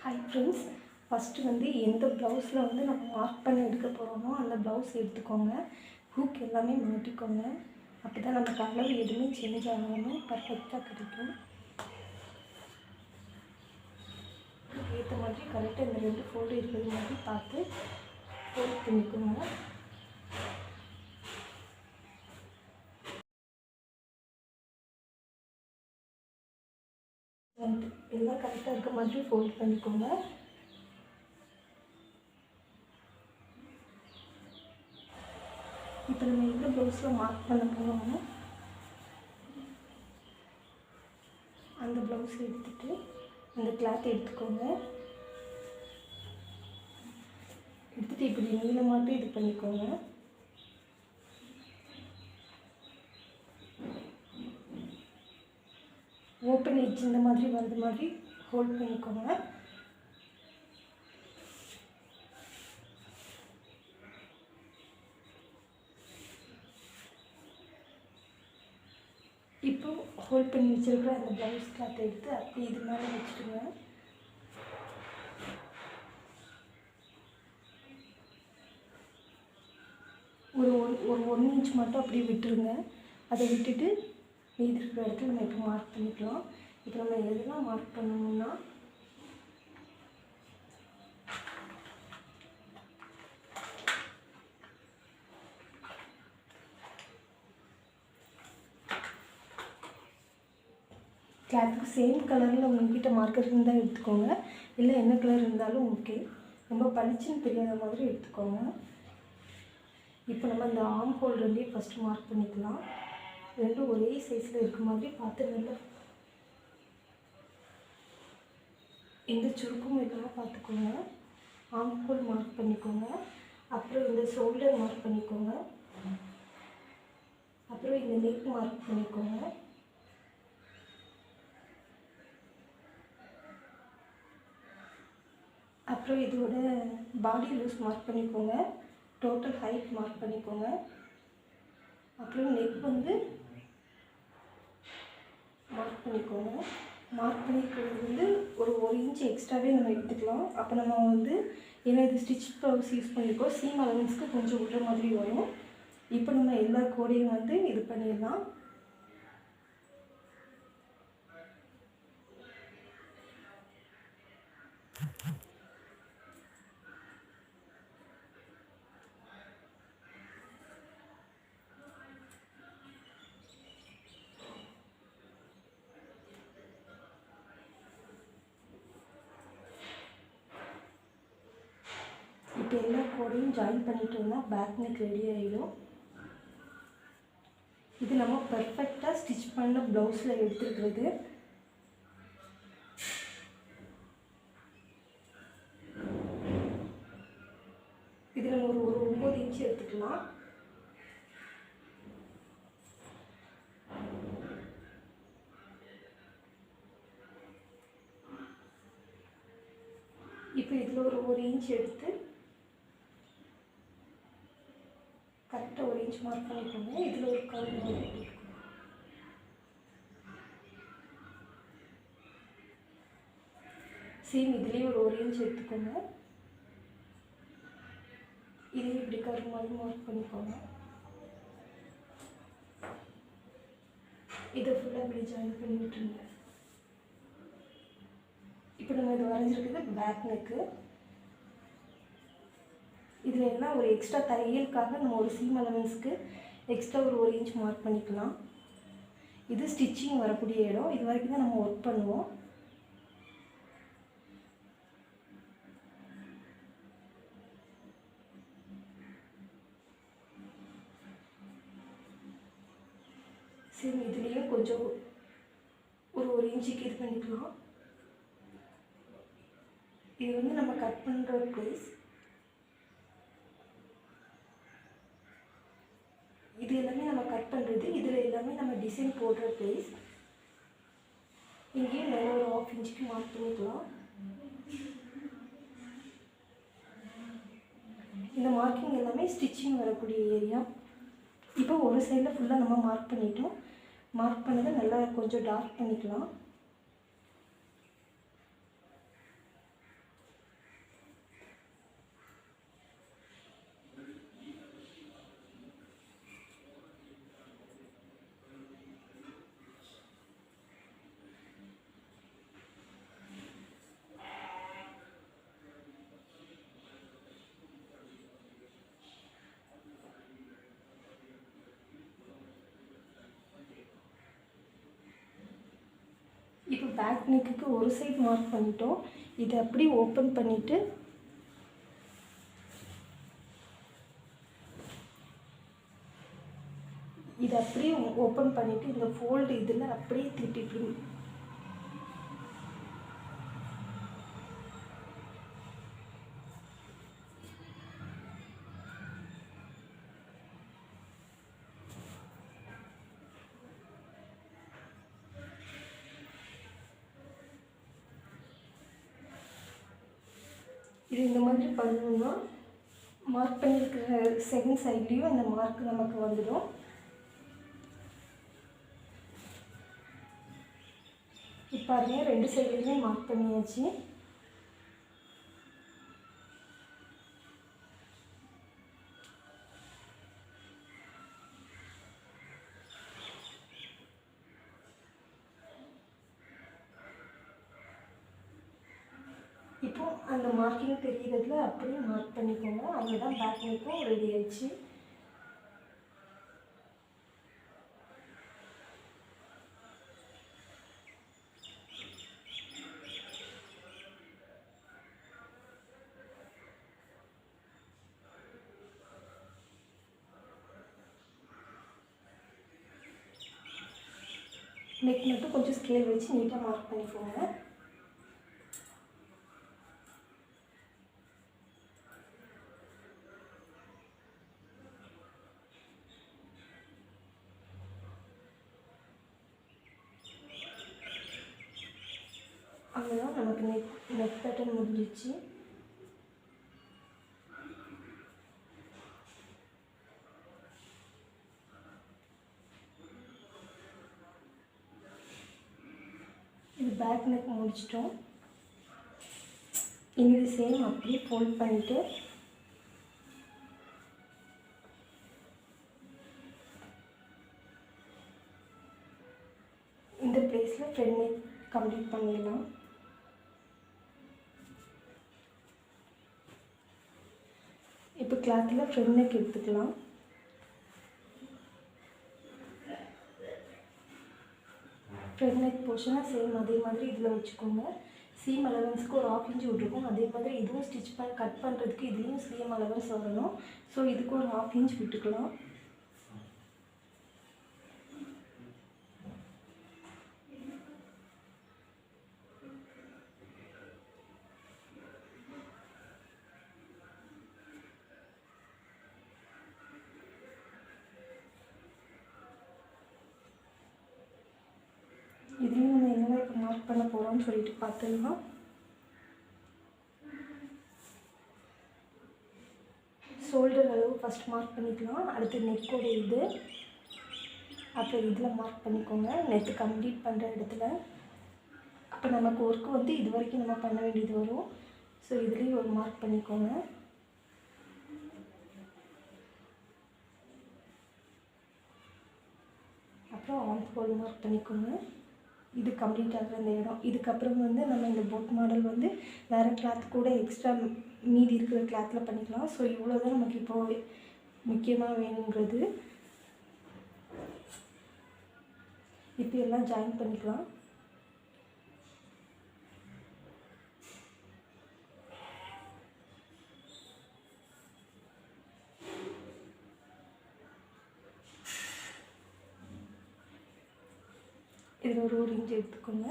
Hi friends, first எந்த ப்ளவுஸில் நம்ம மார்க் பண்ணி எடுக்க போகிறோமோ அந்த ப்ளவுஸ் எடுத்துக்கோங்க. ஹூக் எல்லாமே மாட்டிக்கோங்க. அப்போ தான் நமக்கு அளவு எதுவுமே சேஞ்ச் ஆகாமல் பர்ஃபெக்டாக கிடைக்கும். ஏற்ற மாதிரி கரெக்டாக இந்த 2 ஃபோல்டு இருக்கிற மாதிரி பார்த்து ஃபோல்ட் பண்ணிக்கோங்க. எல்லாம் கரெக்டாக இருக்க மாதிரி ஃபோல்ட் பண்ணிக்கோங்க. இப்போ நம்ம எந்த ப்ளவுஸில் மார்க் பண்ண போகிறோமோ அந்த ப்ளவுஸ் எடுத்துகிட்டு அந்த கிளாத் எடுத்துக்கோங்க. எடுத்துகிட்டு இப்படி நீளமாட்டு இது பண்ணிக்கோங்க. ஓப்பன் எட்ஜ் இந்த மாதிரி வர்றது மாதிரி ஹோல்ட் பண்ணிக்கோங்க. இப்போ ஹோல்ட் பண்ணி வச்சுருக்கிற அந்த ப்ளவுஸ் கிளாத்தை எடுத்து அப்படி இது மேலே வச்சுடுங்க. ஒரு 1 இன்ச் மட்டும் அப்படியே விட்டுருங்க. அதை விட்டுட்டு மீதி இருக்கிற இடத்துல நம்ம இப்போ மார்க் பண்ணிக்கலாம். இப்போ நம்ம எதெல்லாம் மார்க் பண்ணணும்னா கிளாத்துக்கு சேம் கலரில் உங்கள்கிட்ட மார்க்கர் இருந்தால் எடுத்துக்கோங்க. இல்லை என்ன கலர் இருந்தாலும் ஓகே. ரொம்ப பளிச்சுன்னு தெரியாத மாதிரி எடுத்துக்கோங்க. இப்போ நம்ம இந்த ஆர்ம் ஹோல் 2 ஃபஸ்ட்டு மார்க் பண்ணிக்கலாம். 2 ஒரே சைஸில் இருக்க மாதிரி பார்த்து நல்லா எந்த சுருக்கமும் இல்லாமல் பார்த்துக்கோங்க. ஆர்ம் ஹோல் மார்க் பண்ணிக்கோங்க. அப்புறம் இந்த ஷோல்டர் மார்க் பண்ணிக்கோங்க. அப்புறம் இந்த நெக் மார்க் பண்ணிக்கோங்க. அப்புறம் இதோட பாடி லூஸ் மார்க் பண்ணிக்கோங்க. டோட்டல் ஹைட் மார்க் பண்ணிக்கோங்க. அப்புறம் நெக் மார்க் பண்ணிக்கோங்க. மார்க் பண்ணிக்கிறது ஒரு 1 இன்ச் எக்ஸ்ட்ராவே நம்ம எடுத்துக்கலாம். அப்போ நம்ம ஏன்னா இது ஸ்டிச் ப்ளவுஸ் யூஸ் பண்ணியிருக்கோம், சீம் அலவன்ஸ்க்கு கொஞ்சம் விடுற மாதிரி வரும். இப்போ நம்ம எல்லா கோடையும் இது பண்ணிடலாம். இப்போ எல்லா கோடையும் ஜாயின் பண்ணிட்டோம்னா பேக் நெக் ரெடி ஆகிடும். இது நம்ம பர்ஃபெக்டாக ஸ்டிச் பண்ண ப்ளவுஸில் எடுத்துருக்கிறது. இதில் நம்ம ஒரு 9 இன்ச் எடுத்துக்கலாம். இப்போ இதில் ஒரு 1 இன்ச் எடுத்து கரெக்டாக 1 இன்ச் மார்க் பண்ணிக்கோங்க. இதில் ஒரு கர்வ் மாதிரி சேம் இதுலேயே ஒரு 1 இன்ச் எடுத்துக்கோங்க. இதே இப்படி கர்வ் மாதிரி மார்க் பண்ணிக்கோங்க. இதை ஃபுல்லாக இப்படி ஜாயின் பண்ணி விட்டுருங்க. இப்போ நம்ம இது வரைஞ்சிருக்குது பேக் நெக்கு. இதில் எல்லாம் ஒரு எக்ஸ்ட்ரா தையலுக்காக நம்ம ஒரு சீம் அலவன்ஸ்க்கு எக்ஸ்ட்ரா ஒரு 1 இன்ச் மார்க் பண்ணிக்கலாம். இது ஸ்டிச்சிங் வரக்கூடிய இடம். இது வரைக்கும் தான் நம்ம ஒர்க் பண்ணுவோம். சரி, இதுலேயும் கொஞ்சம் ஒரு 1 இன்ச்சுக்கு இது பண்ணிக்கலாம். இது நம்ம கட் பண்ணுற ப்ளேஸ். இது எல்லாமே நம்ம கட் பண்ணுறது. இதில் எல்லாமே நம்ம டிசைன் போடுற ப்ளேஸ். இங்கேயும் நல்லா ஒரு 1/2 இன்ச்சுக்கு மார்க் பண்ணிக்கலாம். இந்த மார்க்கிங் எல்லாமே ஸ்டிச்சிங் வரக்கூடிய ஏரியா. இப்போ ஒரு சைடில் ஃபுல்லாக நம்ம மார்க் பண்ணிட்டோம். மார்க் பண்ணதை நல்லா கொஞ்சம் டார்க் பண்ணிக்கலாம். பேக் நெக்குக்கு ஒரு சைடு மார்க் பண்ணிட்டோம். இதை அப்படியே ஓப்பன் பண்ணிவிட்டு இந்த ஃபோல்டு இதில் அப்படியே திருப்பி இது இந்த மாதிரி பண்ணணும்னா மார்க் பண்ணியிருக்கிற செகண்ட் சைட்லேயும் இந்த மார்க் நமக்கு வந்துடும். இப்போ பாருங்கள், 2 சைட்லேயுமே மார்க் பண்ணியாச்சு. இப்போ அந்த மார்க்கிங் தெரிகிறதுல அப்படியே மார்க் பண்ணிக்கோங்க. அவ்வளோதான், பேக் நெக்கும் ரெடி ஆயிடுச்சு. நெக் மட்டும் கொஞ்சம் ஸ்கேல் வச்சு நீட்டாக மார்க் பண்ணிக்கோங்க. அவ்வளோதான், நமக்கு நெக் பேட்டர்ன் முடிஞ்சிச்சு. இது பேக் நெக் முடிச்சிட்டோம். இனி இது சேம் அப்படியே ஃபோல்ட் பண்ணிவிட்டு இந்த பிளேஸில் ஃப்ரண்ட் நெக் கம்ப்ளீட் பண்ணிடலாம். இப்போ கிளாத்தில் ஃப்ரண்ட் நெக் எடுத்துக்கலாம். ஃப்ரண்ட் நெக் போர்ஷனை சேம் அதே மாதிரி இதில் வச்சுக்கோங்க. சீம் அலவன்ஸ்க்கு ஒரு 1/2 இன்ச் விட்ருக்கோம். அதே மாதிரி இதுவும் ஸ்டிச் கட் பண்ணுறதுக்கு இதுலேயும் சீம் அலவன்ஸ் வரணும். ஸோ இதுக்கு ஒரு 1/2 இன்ச் விட்டுக்கலாம். இதுலேயும் நம்ம என்னென்ன இப்போ மார்க் பண்ண போகிறோம்னு சொல்லிட்டு பார்த்துக்கலாம். ஷோல்டர் அளவு ஃபஸ்ட் மார்க் பண்ணிக்கலாம். அடுத்து நெக்கோட இது, அப்புறம் இதில் மார்க் பண்ணிக்கோங்க நெக்கு கம்ப்ளீட் பண்ணுற இடத்துல. அப்போ நமக்கு ஒர்க்கு வந்து இது வரைக்கும் நம்ம பண்ண வேண்டியது வரும். ஸோ இதுலேயும் ஒரு மார்க் பண்ணிக்கோங்க. அப்புறம் ஆர்ம் ஹோல் மார்க் பண்ணிக்கோங்க. இது கம்ப்ளீட் ஆகிற அந்த இடம். இதுக்கப்புறம் வந்து நம்ம இந்த போட் மாடல் வந்து வேறு கிளாத் கூட எக்ஸ்ட்ரா மீதி இருக்கிற கிளாத்தில் பண்ணிக்கலாம். ஸோ இவ்வளோ தான் நமக்கு இப்போ முக்கியமாக வேணுங்கிறது. இப்போ எல்லாம் ஜாயின் பண்ணிக்கலாம். இதில் ஒரு 1 இன்ச் எடுத்துக்கோங்க.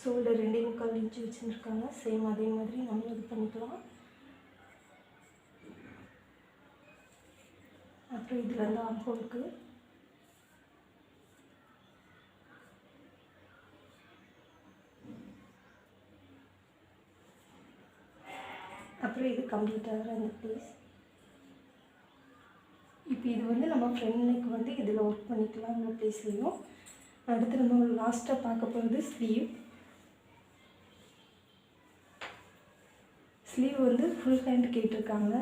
ஷோல்டர் 2.25 இன்ச் வச்சுருக்காங்க. சேம் அதே மாதிரி நம்ம இது பண்ணிக்கலாம். அப்புறம் இதில் வந்து ஆர்ம் ஹோலுக்கு அப்புறம் இது கம்ப்ளீட் ஆகிற அந்த பீஸ். இப்போ இது வந்து நம்ம ஃப்ரண்ட் நெக் வந்து இதில் ஒர்க் பண்ணிக்கலாம் இந்த பீஸ்லேயும். அடுத்து நம்ம லாஸ்ட்டாக பார்க்க போகிறது ஸ்லீவ். ஸ்லீவ் வந்து ஃபுல் ஹேண்ட் கேட்டிருக்காங்க.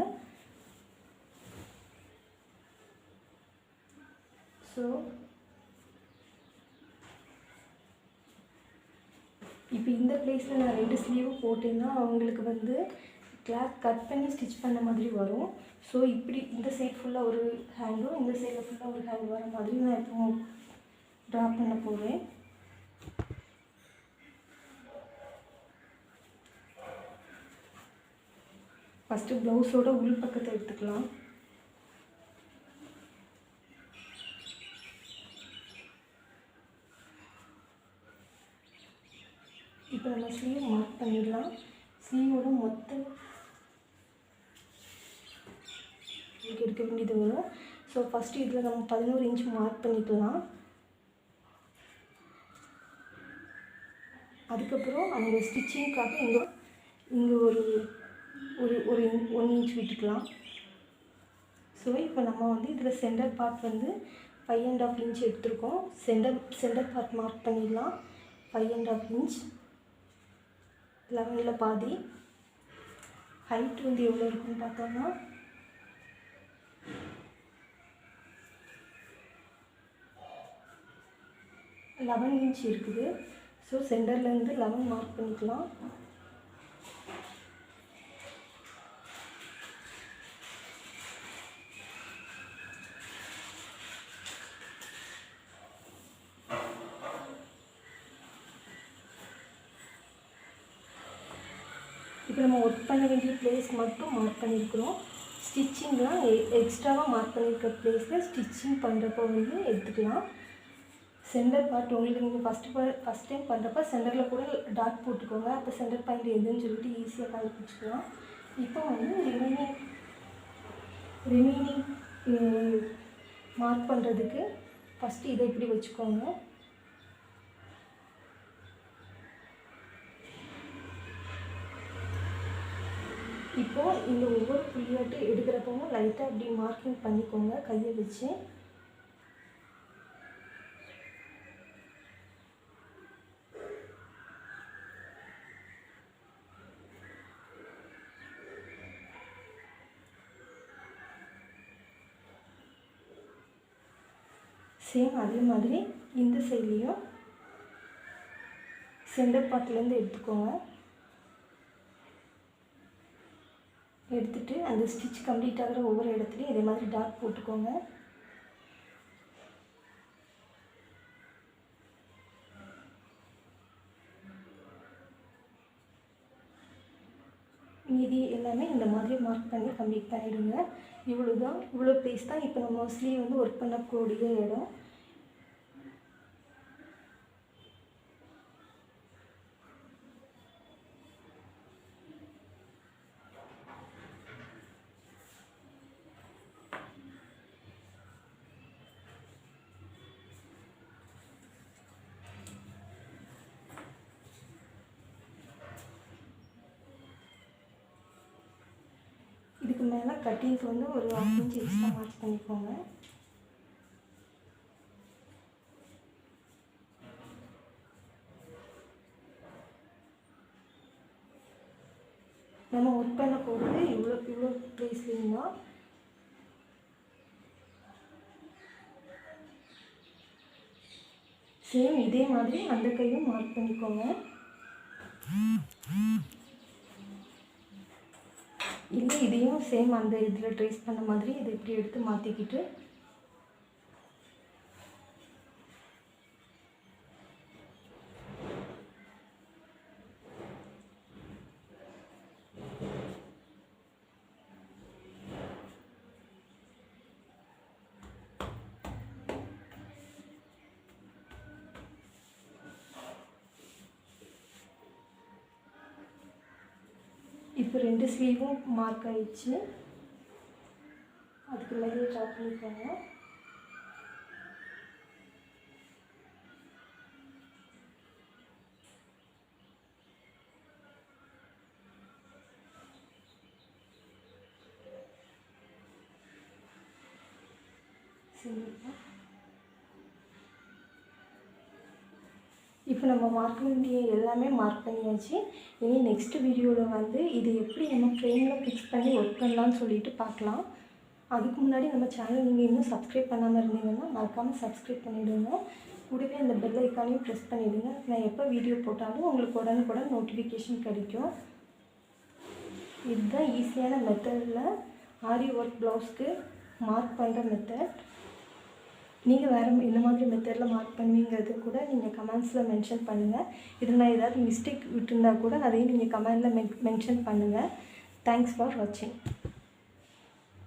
ஸோ இப்போ இந்த ப்ளேஸில் நான் 2 ஸ்லீவும் போட்டேன்னா அவங்களுக்கு வந்து கிளாத் கட் பண்ணி ஸ்டிச் பண்ண மாதிரி வரும். ஸோ இப்படி இந்த சைட் ஃபுல்லாக ஒரு ஹேண்டும் இந்த சைடில் ஃபுல்லாக ஒரு ஹேண்ட் வர மாதிரி நான் இப்போ ட்ரா பண்ண போகிறேன். ஃபஸ்ட்டு ப்ளவுஸோட உள் பக்கத்தை எடுத்துக்கலாம். இப்போ நம்ம ஸ்லீவ் மார்க் பண்ணிடலாம். ஸ்லீவோட மொத்தம் எடுக்க வேண்டியது வரும். ஸோ ஃபஸ்ட்டு இதில் நம்ம 11 இன்ச் மார்க் பண்ணிக்கலாம். அதுக்கப்புறம் அந்த ஸ்டிச்சிங்காக இங்கே ஒரு ஒரு ஒரு 1 இன்ச் விட்டுக்கலாம். ஸோ இப்போ நம்ம வந்து இதில் சென்டர் பார்ட் வந்து 5.5 இன்ச் எடுத்துருக்கோம். சென்டர் பார்ட் மார்க் பண்ணிடலாம். 5.5 இன்ச் 11ல் பாதி. ஹைட் வந்து எவ்வளோ இருக்குன்னு பார்த்தோம்னா 11 இன்ச் இருக்குது. ஸோ சென்டர்லேருந்து 11 மார்க் பண்ணிக்கலாம். இப்போ நம்ம ஒர்க் பண்ண வேண்டிய பிளேஸ் மட்டும் மார்க் பண்ணியிருக்கிறோம். ஸ்டிச்சிங்லாம் எக்ஸ்ட்ராவாக மார்க் பண்ணியிருக்க பிளேஸில் ஸ்டிச்சிங் பண்ணுறப்போ வந்து எடுத்துக்கலாம். சென்டர் பார்ட் உங்களுக்கு நீங்கள் ஃபஸ்ட் டைம் பண்ணுறப்ப சென்டரில் கூட டாட் போட்டுக்கோங்க. அப்போ சென்டர் பாயிண்ட் எதுன்னு சொல்லிட்டு ஈஸியாக கண்டுபிடிச்சிக்கலாம். இப்போ வந்து ரிமைனிங் மார்க் பண்ணுறதுக்கு ஃபஸ்ட்டு இதை இப்படி வச்சுக்கோங்க. இப்போது இந்த ஒவ்வொரு புள்ளியாட்டு எடுக்கிறப்பவும் லைட்டாக அப்படி மார்க்கிங் பண்ணிக்கோங்க கையை வச்சு. சேம் அதே மாதிரி இந்த சைட்லேயும் சென்டர் பார்ட்லேருந்து எடுத்துக்கோங்க. எடுத்துகிட்டு அந்த ஸ்டிச் கம்ப்ளீட் ஆகிற ஒவ்வொரு இடத்துலையும் இதே மாதிரி டாட் போட்டுக்கோங்க. மீதி எல்லாமே இந்த மாதிரி மார்க் பண்ணி கம்ப்ளீட் பண்ணிவிடுங்க. இவ்வளோ ப்ளேஸ் தான் இப்போ நம்ம ஸ்லீவ் வந்து ஒர்க் பண்ணக்கூடிய இடம். இதுக்கு மேலே கட்டிங்க்கு வந்து ஒரு 1/2 இன்ச் எக்ஸ்ட்ரா மார்க் பண்ணிக்கோங்க. நம்ம ஒர்க் பண்ண போகிறது இவ்வளோ ப்ளேஸ்லேயும் தான். சேம் இதே மாதிரி அந்த கையும் மார்க் பண்ணிக்கோங்க. இல்லை இதையும் சேம் அந்த இதில் ட்ரேஸ் பண்ண மாதிரி இதை இப்படி எடுத்து மாற்றிக்கிட்டு இப்போ 2 ஸ்லீவும் மார்க் ஆயிடுச்சு. அதுக்கு மேலே ட்ரா பண்ணிக்கோங்க. சரிங்களா? இப்போ நம்ம மார்க் வேண்டிய எல்லாமே மார்க் பண்ணியாச்சு. இனி நெக்ஸ்ட் வீடியோவில் வந்து இது எப்படி நம்ம ஃப்ரேமில் ஃபிக்ஸ் பண்ணி ஒர்க் பண்ணலான்னு சொல்லிட்டு பார்க்கலாம். அதுக்கு முன்னாடி நம்ம சேனல் நீங்கள் இன்னும் சப்ஸ்கிரைப் பண்ணாமல் இருந்தீங்கன்னா மறக்காமல் சப்ஸ்கிரைப் பண்ணிவிடுங்க. கூடவே அந்த பெல் ஐக்கானையும் ப்ரெஸ் பண்ணிவிடுங்க. நான் எப்போ வீடியோ போட்டாலும் உங்களுக்கு உடனுக்குடன் நோட்டிஃபிகேஷன் கிடைக்கும். இதுதான் ஈஸியான மெத்தடில் ஆரி ஒர்க் ப்ளவுஸ்க்கு மார்க் பண்ணுற மெத்தட். நீங்கள் வேறு இந்த மாதிரி மெத்தடில் மார்க் பண்ணுவீங்கிறது கூட நீங்கள் கமெண்ட்ஸில் மென்ஷன் பண்ணுங்கள். இதில் நான் ஏதாவது மிஸ்டேக் விட்டுருந்தா கூட அதையும் நீங்கள் கமெண்டில் மென்ஷன் பண்ணுங்கள். தேங்க்ஸ் ஃபார் வாட்சிங்.